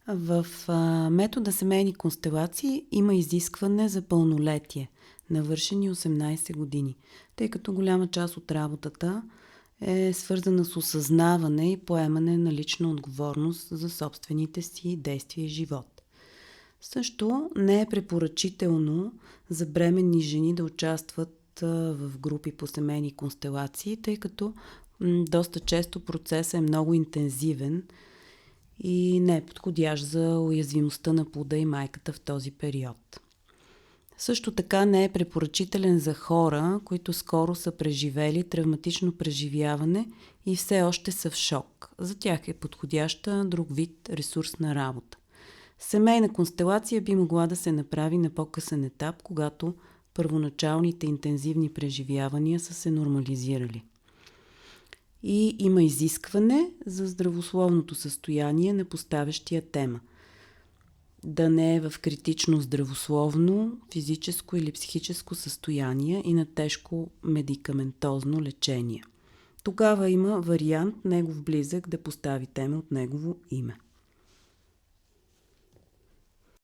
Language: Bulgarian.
В метода семейни констелации има изискване за пълнолетие, навършени 18 години, тъй като голяма част от работата е свързана с осъзнаване и поемане на лична отговорност за собствените си действия и живот. Също не е препоръчително за бременни жени да участват в групи по семейни констелации, тъй като доста често процесът е много интензивен и не е подходящ за уязвимостта на плода и майката в този период. Също така не е препоръчителен за хора, които скоро са преживели травматично преживяване и все още са в шок. За тях е подходяща друг вид ресурсна работа. Семейна констелация би могла да се направи на по-късен етап, когато първоначалните интензивни преживявания са се нормализирали. И има изискване за здравословното състояние на поставящия тема. Да не е в критично здравословно, физическо или психическо състояние и на тежко медикаментозно лечение. Тогава има вариант негов близък да постави тема от негово име.